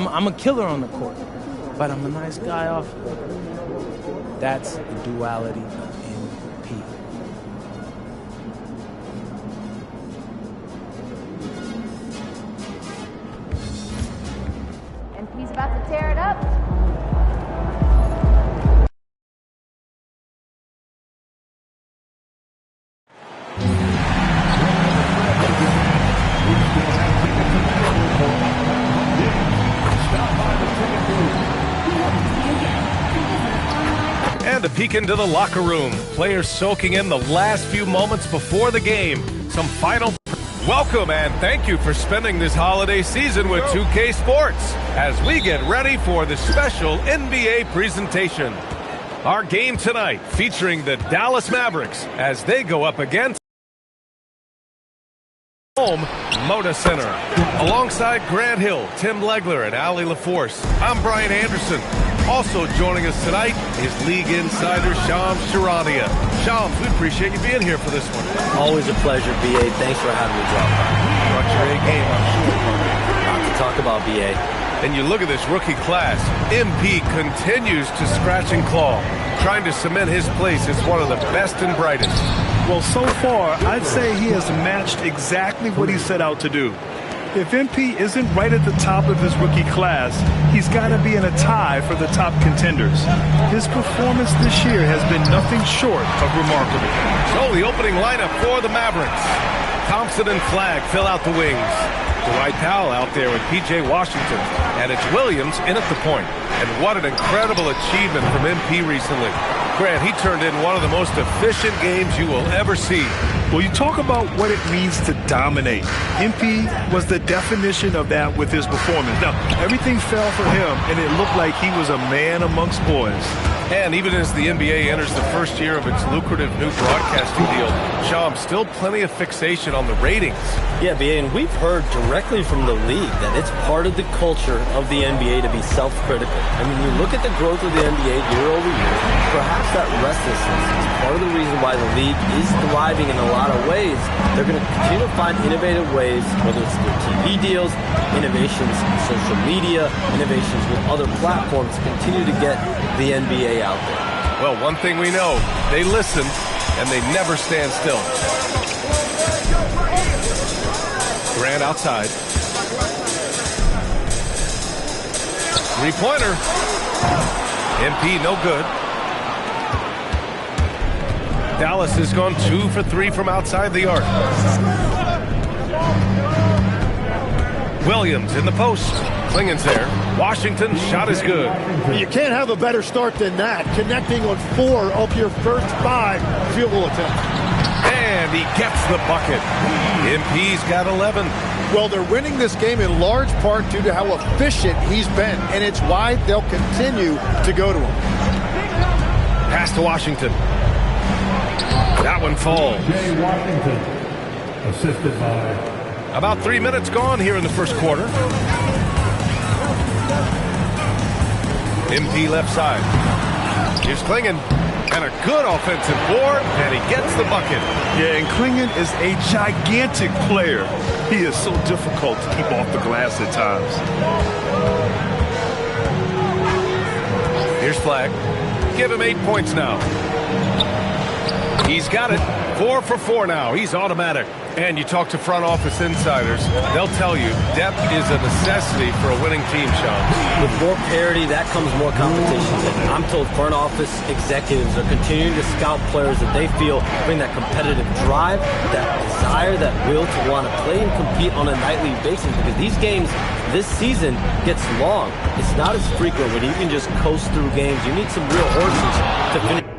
I'm a killer on the court, but I'm a nice guy off. That's the duality of MP. MP's about to tear it up. And a peek into the locker room. Players soaking in the last few moments before the game. Some final... Welcome and thank you for spending this holiday season with 2K Sports as we get ready for the special NBA presentation. Our game tonight featuring the Dallas Mavericks as they go up against home Moda Center. Alongside Grant Hill, Tim Legler, and Ali LaForce, I'm Brian Anderson. Also joining us tonight is League Insider Shams Charania. Shams, we appreciate you being here for this one. Always a pleasure, B.A. Thanks for having me drop by. Brought your A game, I'm sure. Not to talk about, B.A. And you look at this rookie class, MP continues to scratch and claw, trying to cement his place as one of the best and brightest. Well, so far, I'd say he has matched exactly what he set out to do. If MP isn't right at the top of his rookie class, he's got to be in a tie for the top contenders. His performance this year has been nothing short of remarkable. So the opening lineup for the Mavericks. Thompson and Flagg fill out the wings. Dwight Powell out there with P.J. Washington. And it's Williams in at the point. And what an incredible achievement from MP recently. Grant, he turned in one of the most efficient games you will ever see. Well, you talk about what it means to dominate. MP was the definition of that with his performance. Now, everything fell for him, and it looked like he was a man amongst boys. And even as the NBA enters the first year of its lucrative new broadcasting deal, Sham, still plenty of fixation on the ratings. Yeah, B.A., and we've heard directly from the league that it's part of the culture of the NBA to be self-critical. I mean, you look at the growth of the NBA year over year, perhaps that restlessness is part of the reason why the league is thriving in a lot of ways. They're going to continue to find innovative ways, whether it's through TV deals, innovations in social media, innovations with other platforms, to continue to get the NBA out there. Well, one thing we know, they listen and they never stand still. Grant outside. Three-pointer. MP no good. Dallas has gone 2 for 3 from outside the arc. Williams in the post. Klingen's there. Washington shot is good. You can't have a better start than that. Connecting on 4 of your first 5 field goal attempts. And he gets the bucket. MP's got 11. Well, they're winning this game in large part due to how efficient he's been, and it's why they'll continue to go to him. Pass to Washington. That one falls. Washington, assisted by... About 3 minutes gone here in the first quarter. MP left side. Here's Klingen. And a good offensive board, and he gets the bucket. Yeah, and Klingen is a gigantic player. He is so difficult to keep off the glass at times. Here's Flagg. Give him 8 points now. He's got it. 4 for 4 now. He's automatic. And you talk to front office insiders, they'll tell you depth is a necessity for a winning team, Sean. With more parity, that comes more competition. And I'm told front office executives are continuing to scout players that they feel bring that competitive drive, that desire, that will to want to play and compete on a nightly basis, because these games this season gets long. It's not as frequent when you can just coast through games. You need some real horses to finish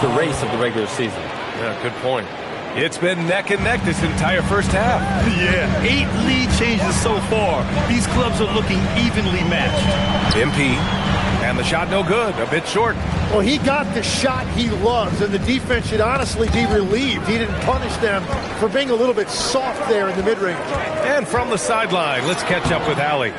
the race of the regular season. Yeah, good point. It's been neck and neck this entire first half. Yeah, 8 lead changes so far. These clubs are looking evenly matched. MP, and the shot no good, a bit short. Well, he got the shot he loves, and the defense should honestly be relieved. He didn't punish them for being a little bit soft there in the mid-range. And from the sideline, let's catch up with Ali.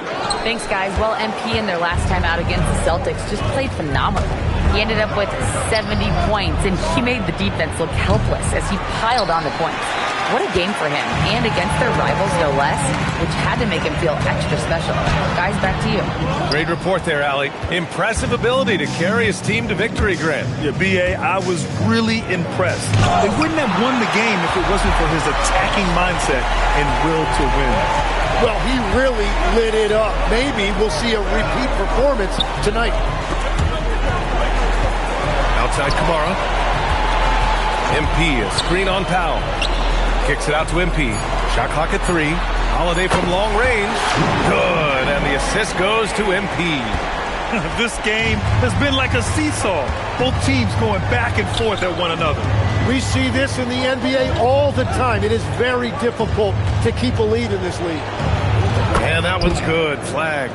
Thanks, guys. Well, MP in their last time out against the Celtics just played phenomenal. He ended up with 70 points, and he made the defense look helpless as he piled on the points. What a game for him, and against their rivals, no less, which had to make him feel extra special. Guys, back to you. Great report there, Allie. Impressive ability to carry his team to victory, Grant. Yeah, B.A., I was really impressed. They wouldn't have won the game if it wasn't for his attacking mindset and will to win. Well, he really lit it up. Maybe we'll see a repeat performance tonight. Outside Kamara. MP, a screen on Powell. Kicks it out to MP. Shot clock at 3. Holiday from long range. Good. And the assist goes to MP. This game has been like a seesaw. Both teams going back and forth at one another. We see this in the NBA all the time. It is very difficult to keep a lead in this league. And that one's good. Flag.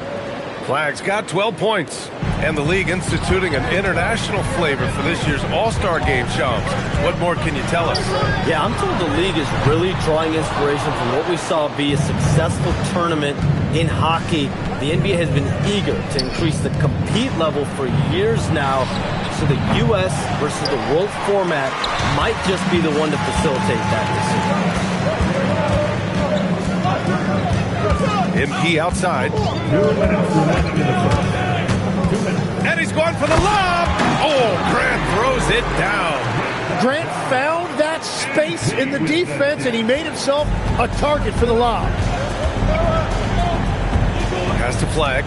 Flag's got 12 points. And the league instituting an international flavor for this year's All-Star Game, Shams. What more can you tell us? Yeah, I'm told the league is really drawing inspiration from what we saw be a successful tournament in hockey. The NBA has been eager to increase the compete level for years now, so the U.S. versus the world format might just be the one to facilitate that decision. MP outside. And he's going for the lob. Oh, Grant throws it down. Grant found that space in the defense, and he made himself a target for the lob. Has to Flag.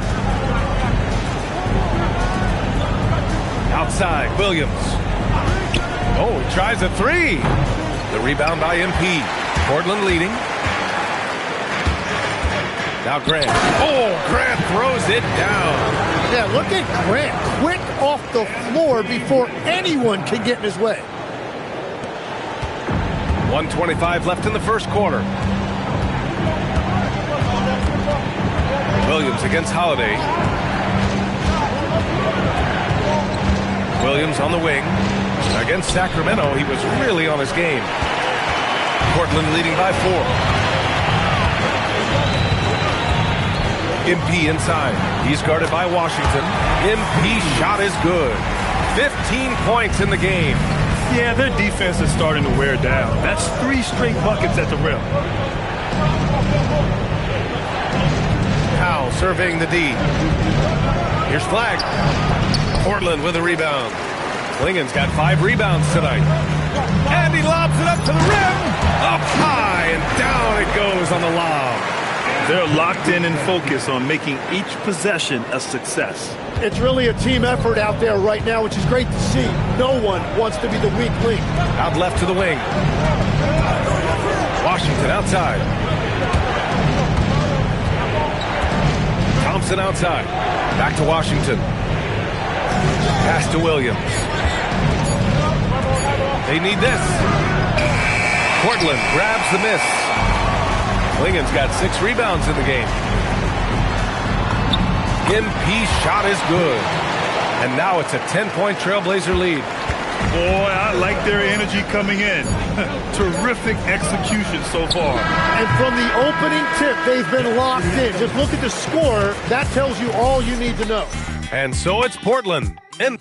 Outside, Williams. Oh, he tries a 3. The rebound by MP. Portland leading. Now Grant. Oh, Grant throws it down. Yeah, look at Grant. Quick off the floor before anyone can get in his way. 1:25 left in the first quarter. Williams against Holiday. Williams on the wing. Against Sacramento, he was really on his game. Portland leading by 4. MP inside. He's guarded by Washington. MP shot is good. 15 points in the game. Yeah, their defense is starting to wear down. That's 3 straight buckets at the rim. Powell surveying the D. Here's Flag. Portland with a rebound. Klingen's got 5 rebounds tonight. And he lobs it up to the rim. Up high and down it goes on the lob. They're locked in and focused on making each possession a success. It's really a team effort out there right now, which is great to see. No one wants to be the weak link. Out left to the wing. Washington outside. Thompson outside. Back to Washington. Pass to Williams. They need this. Portland grabs the miss. Klingen's got 6 rebounds in the game. MP's shot is good. And now it's a 10-point Trailblazer lead. Boy, I like their energy coming in. Terrific execution so far. And from the opening tip, they've been locked in. Just look at the score. That tells you all you need to know. And so it's Portland. And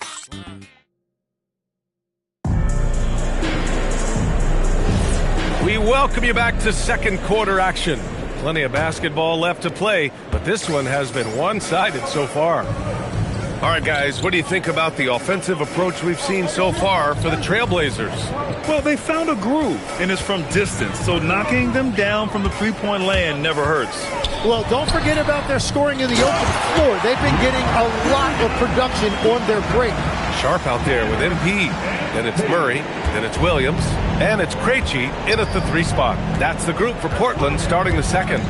we welcome you back to second quarter action. Plenty of basketball left to play, but this one has been one-sided so far. All right, guys, what do you think about the offensive approach we've seen so far for the Trailblazers? Well, they found a groove, and it's from distance, so knocking them down from the three-point land never hurts. Well, don't forget about their scoring in the open floor. They've been getting a lot of production on their break. Sharp out there with MP. Then it's Murray. Then it's Williams. And it's Krejci in at the 3 spot. That's the group for Portland starting the second.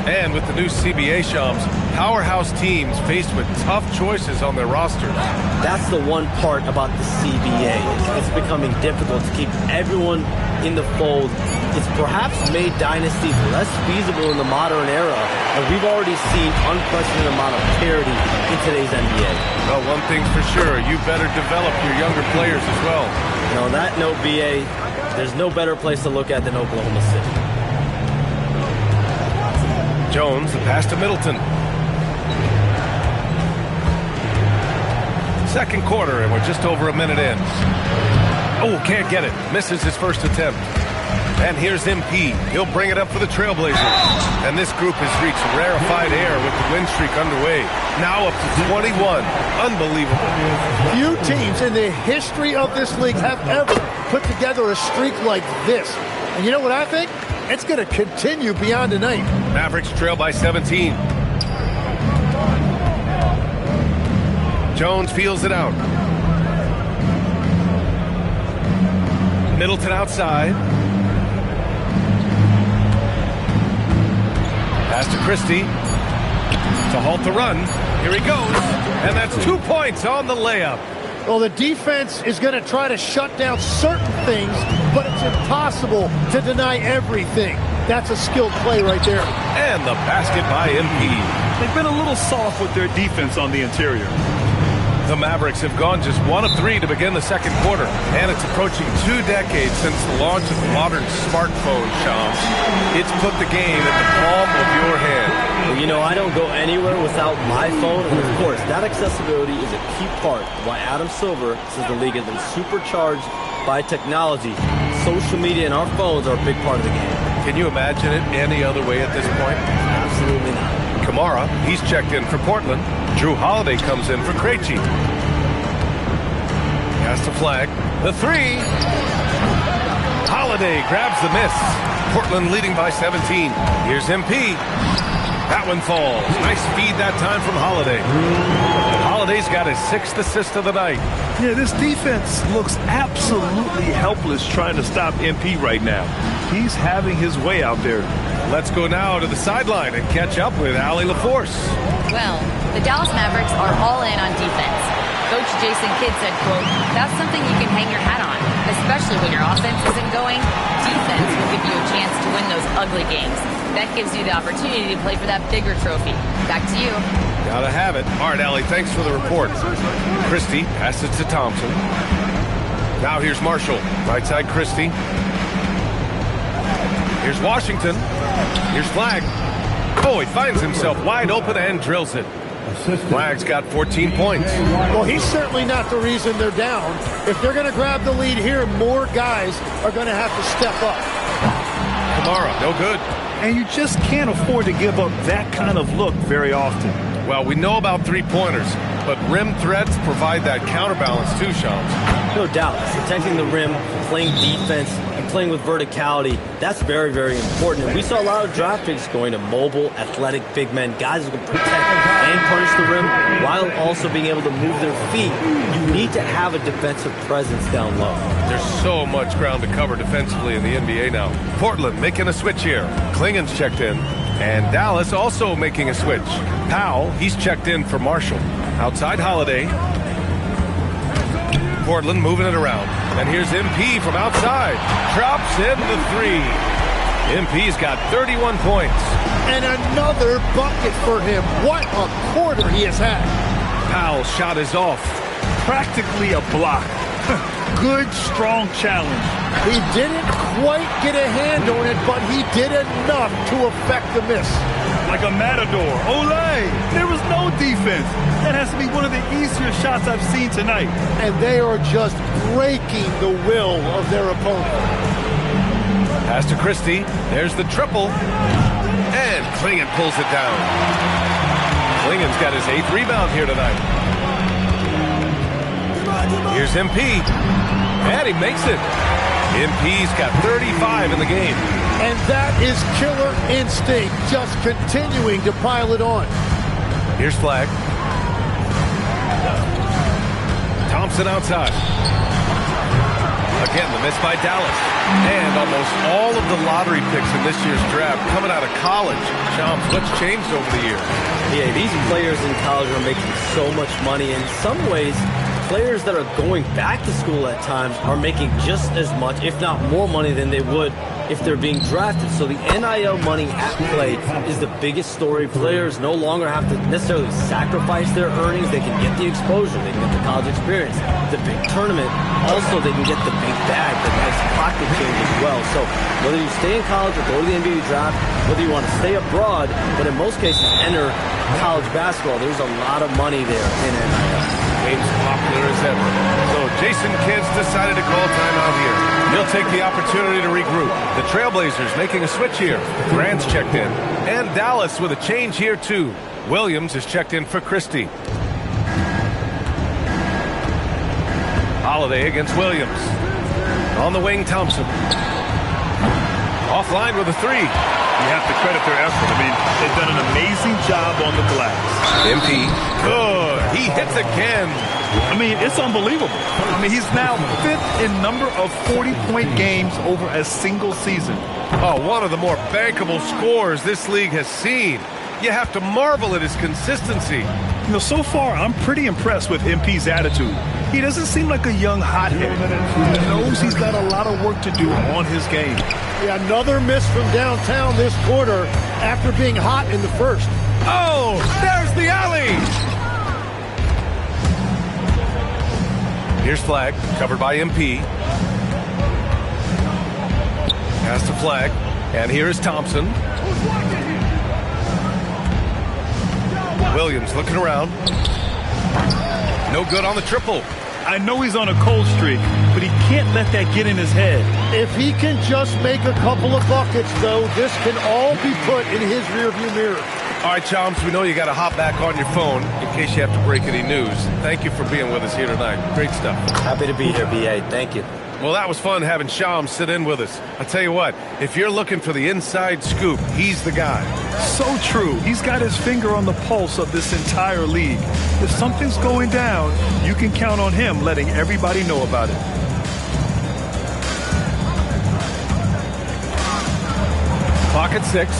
And with the new CBA, Shams, powerhouse teams faced with tough choices on their rosters. That's the one part about the CBA. It's becoming difficult to keep everyone in the fold. It's perhaps made dynasties less feasible in the modern era, and we've already seen unprecedented amount of parity in today's NBA. Well, one thing's for sure, you better develop your younger players as well. And on that note, BA, there's no better place to look at than Oklahoma City. Jones, the pass to Middleton. Second quarter, and we're just over a minute in. Oh, can't get it. Misses his first attempt. And here's MP. He'll bring it up for the Trailblazers. And this group has reached rarefied air with the win streak underway. Now up to 21. Unbelievable. Few teams in the history of this league have ever put together a streak like this. And you know what I think? It's going to continue beyond tonight. Mavericks trail by 17. Jones feels it out. Middleton outside. Pass to Christie to halt the run. Here he goes. And that's 2 points on the layup. Well, the defense is going to try to shut down certain things, but it's impossible to deny everything. That's a skilled play right there. And the basket by MP. They've been a little soft with their defense on the interior. The Mavericks have gone just 1 of 3 to begin the second quarter, and it's approaching 2 decades since the launch of the modern smartphone, Shams. It's put the game in the palm of your hand. Well, you know, I don't go anywhere without my phone, and of course, that accessibility is a key part of why Adam Silver says the league has been supercharged by technology. Social media and our phones are a big part of the game. Can you imagine it any other way at this point? Absolutely not. Kamara, he's checked in for Portland. Drew Holiday comes in for Krejci. Has to flag. The 3. Holiday grabs the miss. Portland leading by 17. Here's MP. That one falls. Nice feed that time from Holiday. Holiday's got his 6th assist of the night. Yeah, this defense looks absolutely helpless trying to stop MP right now. He's having his way out there. Let's go now to the sideline and catch up with Allie LaForce. Well, the Dallas Mavericks are all in on defense. Coach Jason Kidd said, quote, "That's something you can hang your hat on, especially when your offense isn't going. Defense will give you a chance to win those ugly games. That gives you the opportunity to play for that bigger trophy." Back to you. Gotta have it. All right, Allie, thanks for the report. Christie passes to Thompson. Now here's Marshall. Right side, Christie. Here's Washington. Here's Flagg. Oh, he finds himself wide open and drills it. Flagg's got 14 points. Well, he's certainly not the reason they're down. If they're going to grab the lead here, more guys are going to have to step up. Kamara, no good. And you just can't afford to give up that kind of look very often. Well, we know about three-pointers, but rim threats provide that counterbalance too, Shams. No doubt. Protecting the rim, playing defense, and playing with verticality, that's very, very important. And we saw a lot of draft picks going to mobile, athletic big men, guys who can protect and punish the rim while also being able to move their feet. You need to have a defensive presence down low. There's so much ground to cover defensively in the NBA now. Portland making a switch here. Klingen's checked in. And Dallas also making a switch. Powell, he's checked in for Marshall. Outside Holiday. Portland moving it around. And here's MP from outside. Drops in the 3. MP's got 31 points. And another bucket for him. What a quarter he has had. Powell's shot is off. Practically a block. Good, strong challenge. He didn't quite get a hand on it, but he did enough to affect the miss. Like a matador. Olay! There was no defense. That has to be one of the easier shots I've seen tonight. And they are just breaking the will of their opponent. Pass to Christie. There's the triple. And Klingen pulls it down. Klingen's got his 8th rebound here tonight. Here's MP. And he makes it. MP's got 35 in the game. And that is killer instinct, just continuing to pile it on. Here's Flagg. Thompson outside. Again, the miss by Dallas. And almost all of the lottery picks in this year's draft coming out of college. Shams, what's changed over the years? Yeah, these players in college are making so much money. In some ways, players that are going back to school at times are making just as much, if not more money than they would if they're being drafted. So the NIL money at play is the biggest story. Players no longer have to necessarily sacrifice their earnings. They can get the exposure. They can get the college experience, the big tournament. Also, they can get the big bag, the nice pocket change as well. So whether you stay in college or go to the NBA draft, whether you want to stay abroad, but in most cases enter college basketball, there's a lot of money there in NIL. Game's popular as ever. So Jason Kidd's decided to call timeout here. He'll take the opportunity to regroup. The Trailblazers making a switch here. Grant's checked in. And Dallas with a change here too. Williams is checked in for Christie. Holiday against Williams. On the wing, Thompson. Offline with a three. You have to credit their effort. I mean, they've done an amazing job on the glass. MP. Good. He hits again. I mean, it's unbelievable. I mean, he's now 5th in number of 40-point games over a single season. Oh, one of the more bankable scores this league has seen. You have to marvel at his consistency. You know, so far, I'm pretty impressed with MP's attitude. He doesn't seem like a young hothead. He knows he's got a lot of work to do on his game. Yeah, another miss from downtown this quarter after being hot in the first. Oh, there's the alley. Here's Flag, covered by MP. Pass to Flag, and here is Thompson. Williams looking around. No good on the triple. I know he's on a cold streak, but he can't let that get in his head. If he can just make a couple of buckets, though, this can all be put in his rearview mirror. All right, Chomps, we know you got to hop back on your phone in case you have to break any news. Thank you for being with us here tonight. Great stuff. Happy to be here, B.A. Thank you. Well, that was fun having Shams sit in with us. I'll tell you what, if you're looking for the inside scoop, he's the guy. So true. He's got his finger on the pulse of this entire league. If something's going down, you can count on him letting everybody know about it. Clock at 6.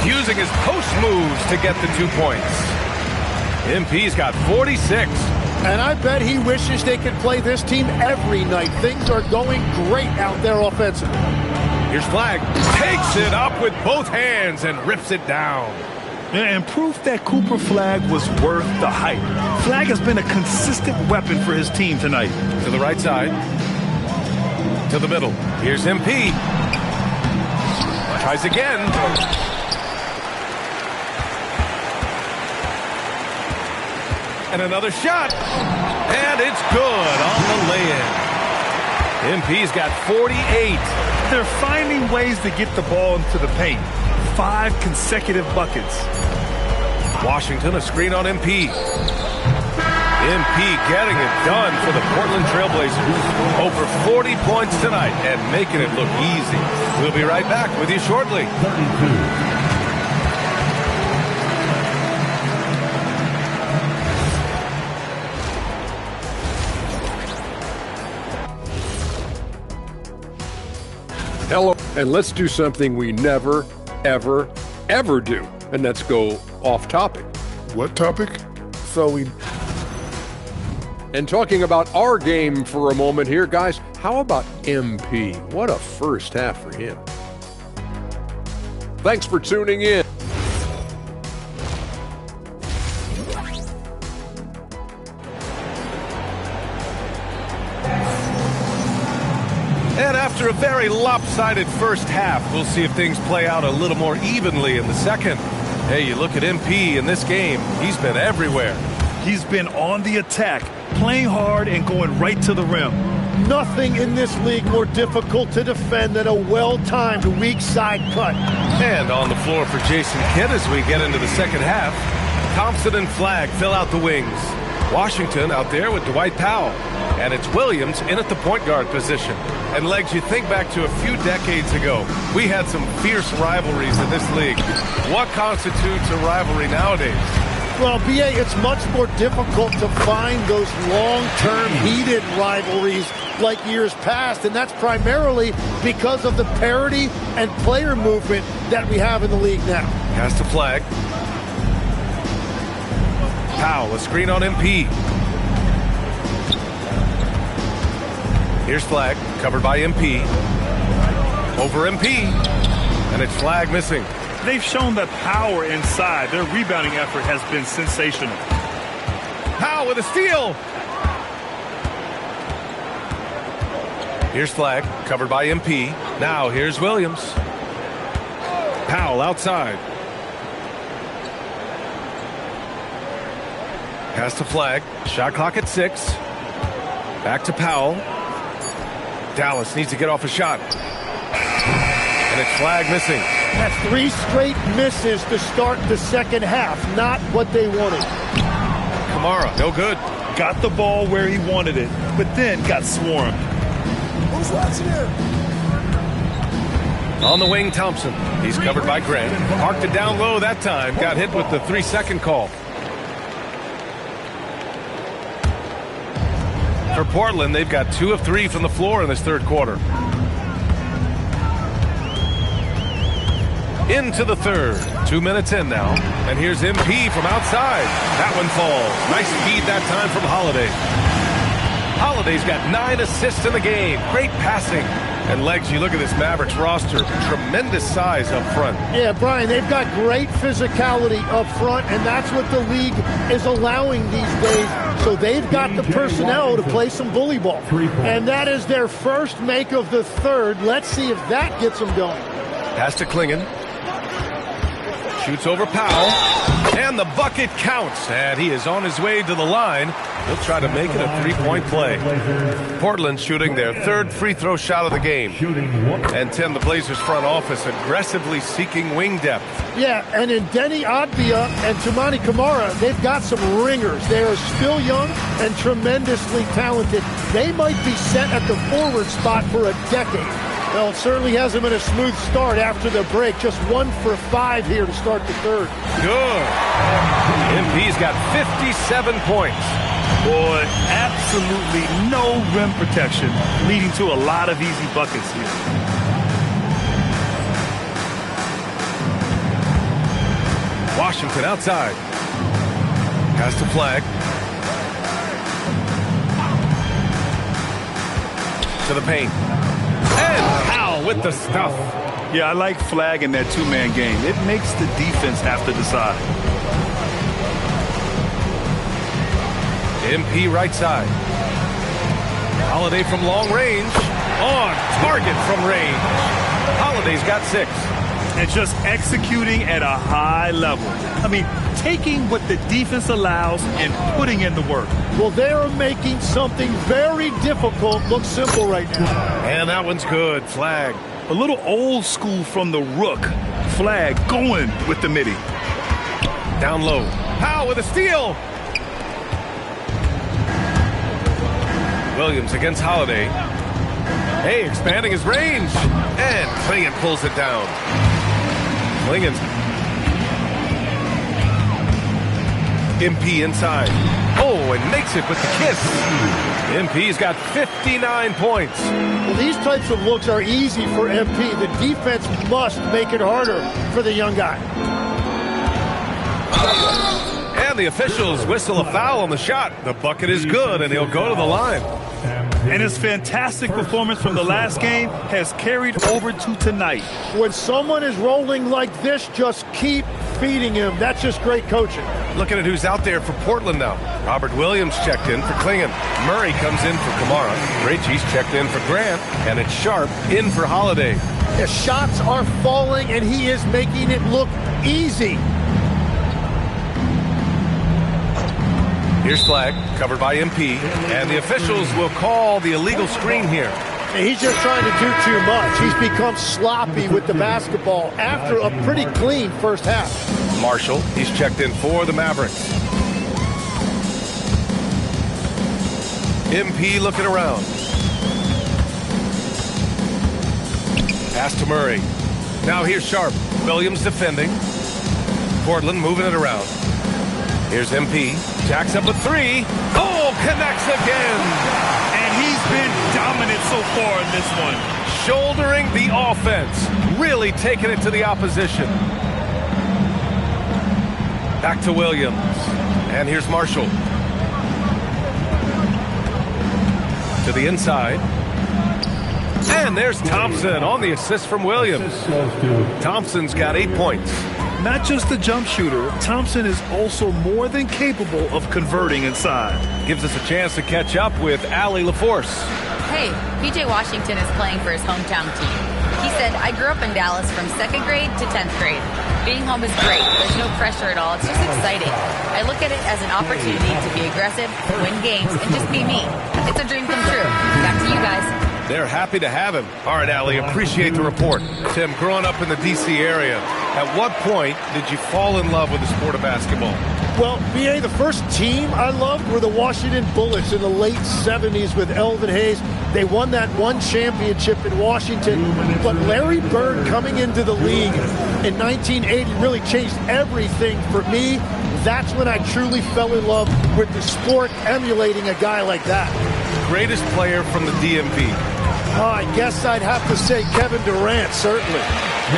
Using his post moves to get the 2 points. MP's got 46. And I bet he wishes they could play this team every night. Things are going great out there offensively. Here's Flag. Takes it up with both hands and rips it down. And proof that Cooper Flag was worth the hype. Flag has been a consistent weapon for his team tonight. To the right side. To the middle. Here's MP. Tries again. And another shot. And it's good on the lay-in. MP's got 48. They're finding ways to get the ball into the paint. 5 consecutive buckets. Washington, a screen on MP. MP getting it done for the Portland Trailblazers. Over 40 points tonight and making it look easy. We'll be right back with you shortly. 32. Hello, and let's do something we never, ever, ever do, and let's go off topic. What topic? And talking about our game for a moment here, guys, how about MP? What a first half for him. Thanks for tuning in. And after a very lopsided first half, we'll see if things play out a little more evenly in the second. Hey, you look at MP in this game, he's been everywhere. He's been on the attack, playing hard and going right to the rim. Nothing in this league more difficult to defend than a well-timed weak side cut. And on the floor for Jason Kidd as we get into the second half. Thompson and Flag fill out the wings. Washington out there with Dwight Powell. And it's Williams in at the point guard position. And Legs, you think back to a few decades ago, we had some fierce rivalries in this league. What constitutes a rivalry nowadays? Well, B.A., it's much more difficult to find those long-term heated rivalries like years past, and that's primarily because of the parity and player movement that we have in the league now. Pass to Flag. Powell, a screen on MP. Here's Flag, covered by MP. Over MP, and it's Flag missing. They've shown that power inside. Their rebounding effort has been sensational. Powell with a steal. Here's Flag, covered by MP. Now here's Williams. Powell outside. Pass to Flag. Shot clock at 6. Back to Powell. Dallas needs to get off a shot. And it's Flag missing. That's 3 straight misses to start the second half. Not what they wanted. Kamara, no good. Got the ball where he wanted it, but then got swarmed. Who's watching him? On the wing, Thompson. He's covered by Grant. Parked it down low that time. Got hit with the 3-second call. For Portland, they've got 2 of 3 from the floor in this third quarter. Into the third. 2 minutes in now. And here's MP from outside. That one falls. Nice feed that time from Holiday. Holiday's got 9 assists in the game. Great passing. And Legs, you look at this Mavericks roster. Tremendous size up front. Yeah, Brian, they've got great physicality up front, and that's what the league is allowing these days. So they've got the personnel to play some bully ball. And that is their first make of the third. Let's see if that gets them going. Pass to Klingon. Shoots over Powell. And the bucket counts. And he is on his way to the line. He'll try to make it a 3-point play. Portland shooting their 3rd free throw shot of the game. And Tim, the Blazers front office aggressively seeking wing depth. Yeah, and in Denny Adbia and Toumani Camara, they've got some ringers. They are still young and tremendously talented. They might be set at the forward spot for a decade. Well, it certainly hasn't been a smooth start after the break. Just 1 for 5 here to start the third. Good. MP's got 57 points. Boy, absolutely no rim protection, leading to a lot of easy buckets here. Washington outside. Pass to Flag. To the paint. And Powell with the stuff. Yeah, I like Flag in that 2-man game. It makes the defense have to decide. MP right side. Holiday from long range. On target from range. Holiday's got 6. And just executing at a high level. I mean, taking what the defense allows and putting in the work. Well, they're making something very difficult look simple right now. And that one's good. Flag. A little old school from the Rook. Flag going with the midi. Down low. Powell with a steal. Williams against Holiday. Hey, expanding his range. And Klingon pulls it down. Klingon's MP inside. Oh, and makes it with the kiss. MP's got 59 points. Well, these types of looks are easy for MP. The defense must make it harder for the young guy. And the officials whistle a foul on the shot. The bucket is good, and he'll go to the line. And his fantastic performance from the last game has carried over to tonight. When someone is rolling like this, just keep feeding him. That's just great coaching. Looking at who's out there for Portland now. Robert Williams checked in for Klingon. Murray comes in for Kamara. Krejci's checked in for Grant. And it's Sharp in for Holiday. The shots are falling, and he is making it look easy. Here's Flag, covered by MP, and the officials will call the illegal screen here. And he's just trying to do too much. He's become sloppy with the basketball after a pretty clean first half. Marshall, he's checked in for the Mavericks. MP looking around. Pass to Murray. Now here's Sharp. Williams defending. Portland moving it around. Here's MP. Jacks up a 3. Oh, connects again. And he's been dominant so far in this one. Shouldering the offense. Really taking it to the opposition. Back to Williams. And here's Marshall. To the inside. And there's Thompson on the assist from Williams. Thompson's got 8 points. Not just a jump shooter, Thompson is also more than capable of converting inside. Gives us a chance to catch up with Allie LaForce. Hey, PJ Washington is playing for his hometown team. He said, I grew up in Dallas from 2nd grade to 10th grade. Being home is great. There's no pressure at all. It's just exciting. I look at it as an opportunity to be aggressive, win games, and just be me. It's a dream come true. Back to you guys. They're happy to have him. All right, Allie, appreciate the report. Tim, growing up in the D.C. area, at what point did you fall in love with the sport of basketball? Well, B.A., the first team I loved were the Washington Bullets in the late 70s with Elvin Hayes. They won that one championship in Washington. But Larry Bird coming into the league in 1980 really changed everything for me. That's when I truly fell in love with the sport, emulating a guy like that. Greatest player from the DMV? I guess I'd have to say Kevin Durant, certainly.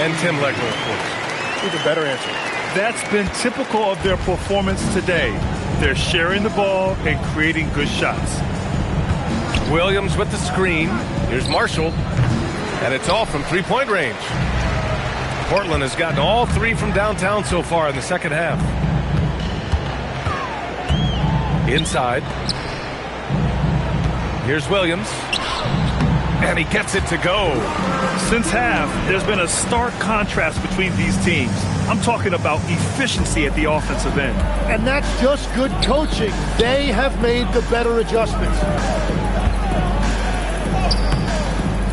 And Tim Legler, of course. Even better answer. That's been typical of their performance today. They're sharing the ball and creating good shots. Williams with the screen. Here's Marshall. And it's all from three-point range. Portland has gotten all 3 from downtown so far in the second half. Inside. Here's Williams. And he gets it to go. Since half, there's been a stark contrast between these teams. I'm talking about efficiency at the offensive end. And that's just good coaching. They have made the better adjustments.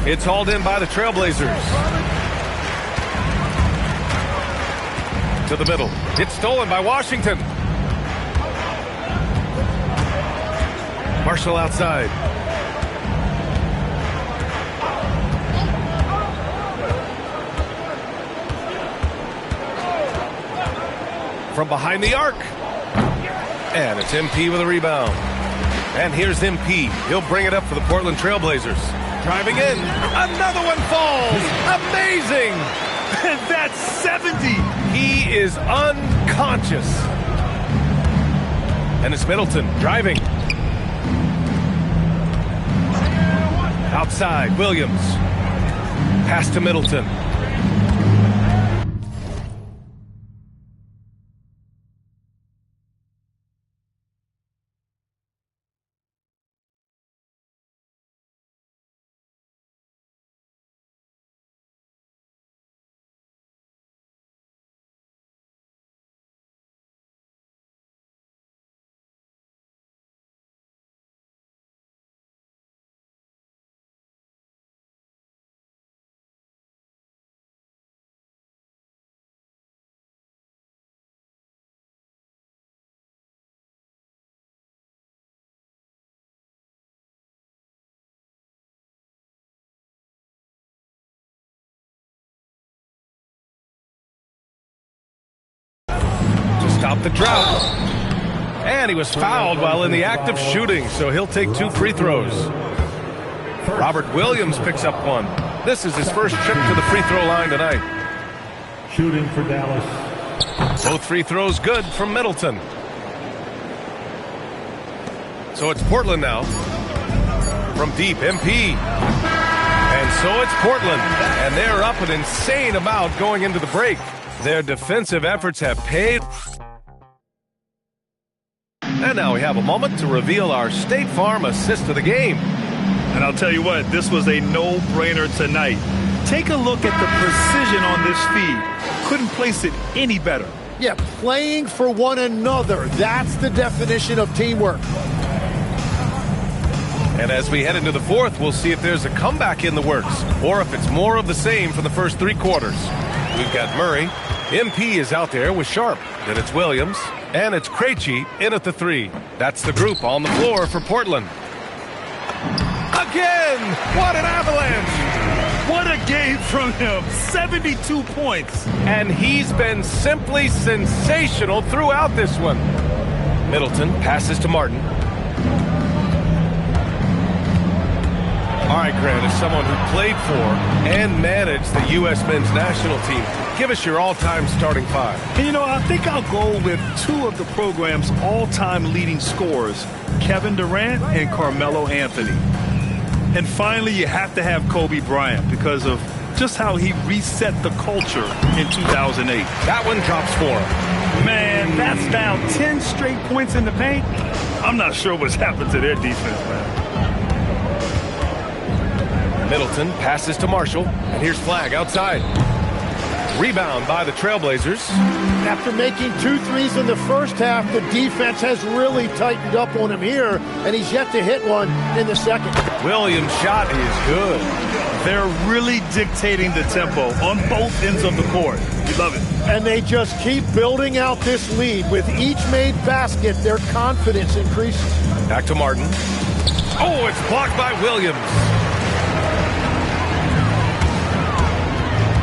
It's hauled in by the Trailblazers. To the middle. It's stolen by Washington. Marshall outside. From behind the arc. And it's MP with a rebound. And here's MP. He'll bring it up for the Portland Trailblazers. Driving in. Another one falls. Amazing. That's 70. He is unconscious. And it's Middleton driving. Outside, Williams. Pass to Middleton. Stop the drought. And he was fouled while in the act of shooting, so he'll take 2 free throws. Robert Williams picks up 1. This is his first trip to the free throw line tonight. Shooting for Dallas. Both free throws good from Middleton. So it's Portland now. From deep, MP. And so it's Portland. And they're up an insane amount going into the break. Their defensive efforts have paid. And now we have a moment to reveal our State Farm assist of the game. And I'll tell you what, this was a no-brainer tonight. Take a look at the precision on this feed. Couldn't place it any better. Yeah, playing for one another. That's the definition of teamwork. And as we head into the fourth, we'll see if there's a comeback in the works or if it's more of the same for the first 3 quarters. We've got Murray. MP is out there with Sharp. Then it's Williams. And it's Krejci in at the 3. That's the group on the floor for Portland. Again! What an avalanche! What a game from him. 72 points. And he's been simply sensational throughout this one. Middleton passes to Martin. All right, Grant, as someone who played for and managed the U.S. men's national team, give us your all-time starting 5. And you know, I think I'll go with 2 of the program's all-time leading scorers, Kevin Durant and Carmelo Anthony. And finally, you have to have Kobe Bryant because of just how he reset the culture in 2008. That one drops for him. Man, that's now 10 straight points in the paint. I'm not sure what's happened to their defense, man. Middleton passes to Marshall, and here's Flag outside. Rebound by the Trailblazers. After making 2 threes in the first half, the defense has really tightened up on him here, and he's yet to hit one in the second. Williams' shot is good. They're really dictating the tempo on both ends of the court. You love it. And they just keep building out this lead. With each made basket, their confidence increases. Back to Martin. Oh, it's blocked by Williams.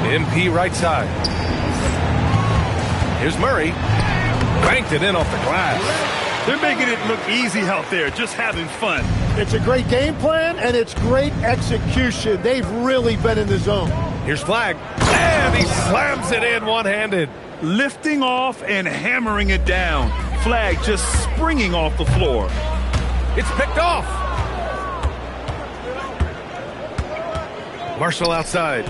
MP right side. Here's Murray. Banked it in off the glass. They're making it look easy out there, just having fun. It's a great game plan, and it's great execution. They've really been in the zone. Here's Flag. And he slams it in one-handed. Lifting off and hammering it down. Flag just springing off the floor. It's picked off. Marshall outside.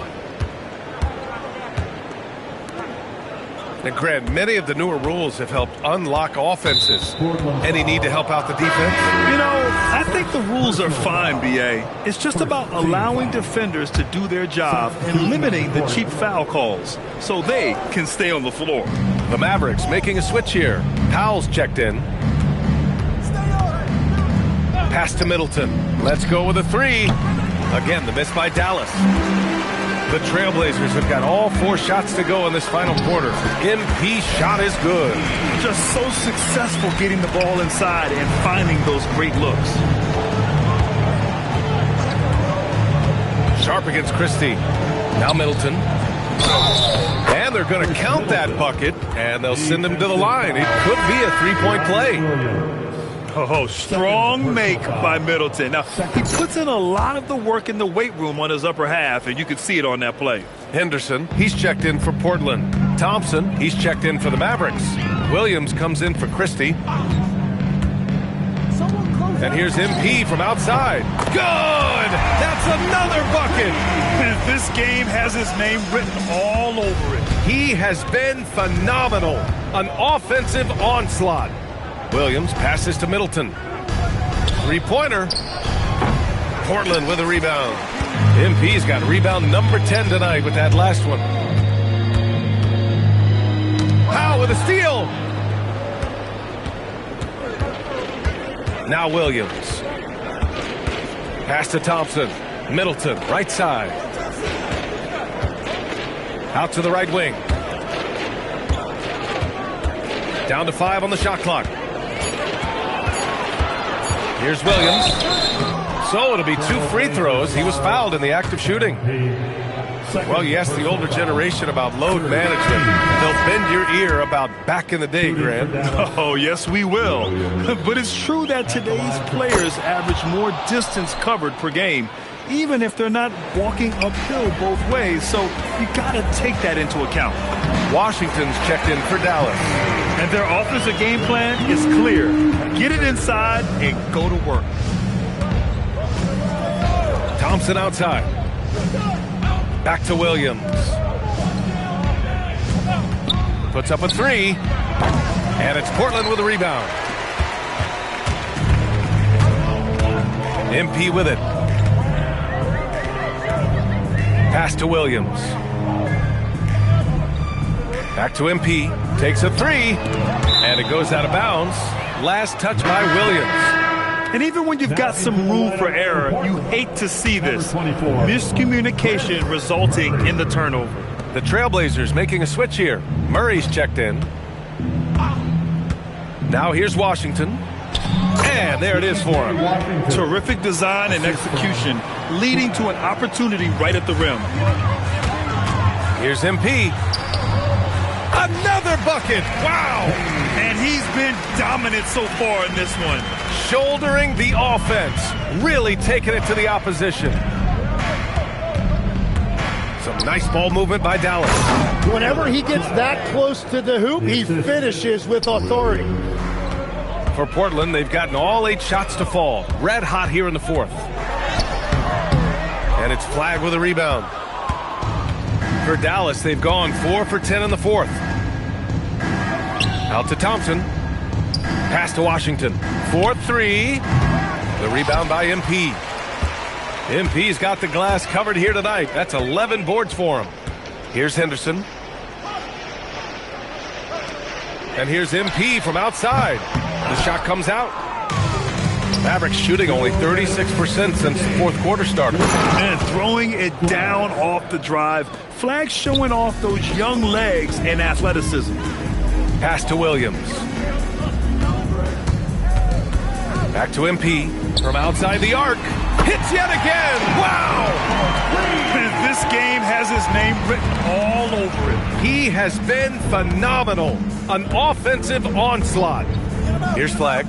And Grant, many of the newer rules have helped unlock offenses. Any need to help out the defense? You know, I think the rules are fine, B.A. It's just about allowing defenders to do their job and limiting the cheap foul calls so they can stay on the floor. The Mavericks making a switch here. Powell's checked in. Pass to Middleton. Let's go with a 3. Again, the miss by Dallas. The Trailblazers have got all 4 shots to go in this final quarter. MP's shot is good. Just so successful getting the ball inside and finding those great looks. Sharp against Christie. Now Middleton. And they're going to count that bucket, and they'll send him to the line. It could be a 3-point play. Oh, strong make by Middleton. Now, he puts in a lot of the work in the weight room on his upper half, and you can see it on that play. Henderson, he's checked in for Portland. Thompson, he's checked in for the Mavericks. Williams comes in for Christie. And here's MP from outside. Good! That's another bucket! This game has his name written all over it. He has been phenomenal. An offensive onslaught. Williams passes to Middleton. 3-pointer. Portland with a rebound. MP's got rebound number 10 tonight with that last one. Powell with a steal. Now Williams. Pass to Thompson. Middleton, right side. Out to the right wing. Down to 5 on the shot clock. Here's Williams. So it'll be 2 free throws. He was fouled in the act of shooting. Well, you ask the older generation about load management. They'll bend your ear about back in the day, Grant. Oh, yes, we will. But it's true that today's players average more distance covered per game, even if they're not walking uphill both ways. So you got to take that into account. Washington's checked in for Dallas. And their offensive game plan is clear. Get it inside and go to work. Thompson outside. Back to Williams. Puts up a 3. And it's Portland with a rebound. MP with it. Pass to Williams. Back to MP. Takes a 3. And it goes out of bounds. Last touch by Williams. And even when you've got some room for error, you hate to see this. Miscommunication resulting in the turnover. The Trailblazers making a switch here. Murray's checked in. Now here's Washington. And there it is for him. Terrific design and execution, leading to an opportunity right at the rim. Here's MP. Another bucket! Wow! And he's been dominant so far in this one. Shouldering the offense. Really taking it to the opposition. Some nice ball movement by Dallas. Whenever he gets that close to the hoop, he finishes with authority. For Portland, they've gotten all 8 shots to fall. Red hot here in the 4th. And it's Flag with a rebound. For Dallas, they've gone 4 for 10 in the 4th. Out to Thompson. Pass to Washington. 4-3. The rebound by MP. MP's got the glass covered here tonight. That's 11 boards for him. Here's Henderson. And here's MP from outside. The shot comes out. Mavericks shooting only 36% since the fourth quarter started. And throwing it down off the drive. Flag showing off those young legs and athleticism. Pass to Williams. Back to MP from outside the arc. Hits yet again. Wow! And this game has his name written all over it. He has been phenomenal. An offensive onslaught. Here's Flag.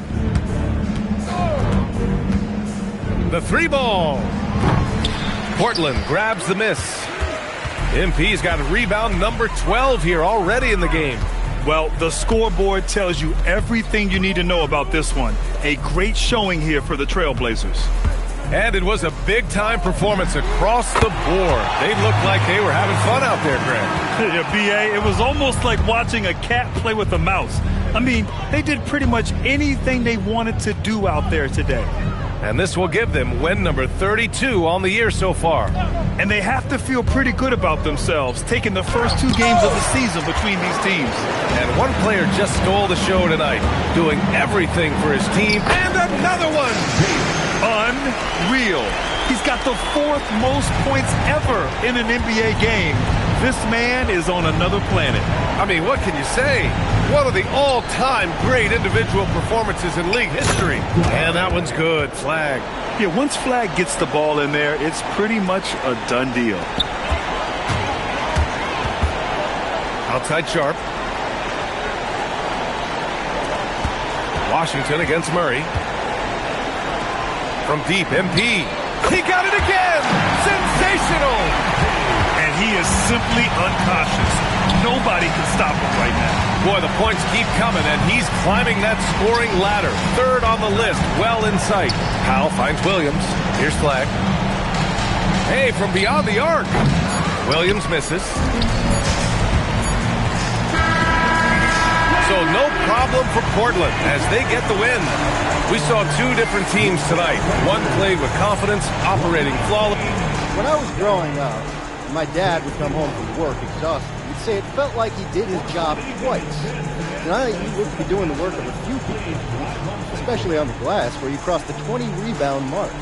The 3-ball. Portland grabs the miss. MP's got rebound number 12 here already in the game. Well, the scoreboard tells you everything you need to know about this one. A great showing here for the Trailblazers. And it was a big-time performance across the board. They looked like they were having fun out there, Greg. Yeah, B.A., it was almost like watching a cat play with a mouse. I mean, they did pretty much anything they wanted to do out there today. And this will give them win number 32 on the year so far. And they have to feel pretty good about themselves, taking the first 2 games of the season between these teams. And one player just stole the show tonight, doing everything for his team. And another one! Unreal. He's got the 4th most points ever in an NBA game. This man is on another planet. I mean, what can you say? One of the all-time great individual performances in league history. And that one's good. Flag. Yeah, once Flag gets the ball in there, it's pretty much a done deal. Outside Sharp. Washington against Murray. From deep, MP. He got it again! Sensational! And he is simply uncautious. Nobody can stop him right now. Boy, the points keep coming, and he's climbing that scoring ladder. 3rd on the list, well in sight. Powell finds Williams. Here's Flag. Hey, from beyond the arc. Williams misses. So no problem for Portland as they get the win. We saw 2 different teams tonight. One played with confidence, operating flawlessly. When I was growing up, my dad would come home from work exhausted. He'd say it felt like he did his job twice. Tonight, you would be doing the work of a few people, especially on the glass, where you crossed the 20-rebound mark.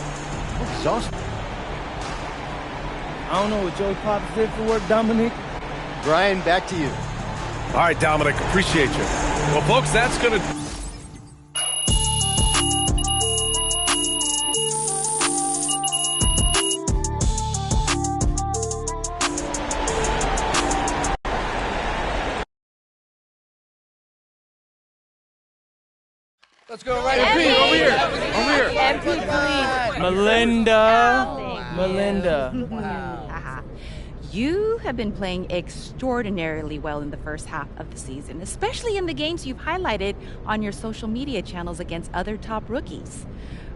Exhausting. I don't know what Joey Pops did for work, Dominic. Brian, back to you. All right, Dominic, appreciate you. Well, folks, that's going to... Let's go right MP, over here. Over here. MP, please. Melinda. Wow. You have been playing extraordinarily well in the first half of the season, especially in the games you've highlighted on your social media channels against other top rookies.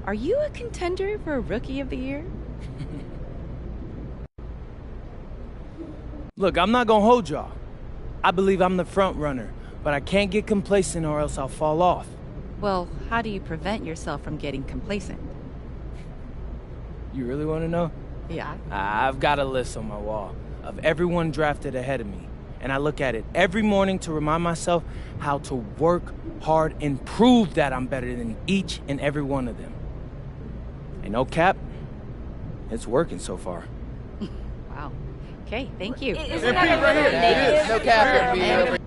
Are you a contender for Rookie of the Year? Look, I'm not gonna hold y'all. I believe I'm the front runner, but I can't get complacent or else I'll fall off. Well, how do you prevent yourself from getting complacent? You really want to know? Yeah. I've got a list on my wall of everyone drafted ahead of me, and I look at it every morning to remind myself how to work hard and prove that I'm better than each and every one of them. And no cap, it's working so far. Wow. Okay, thank you. MP right here. No cap, MP.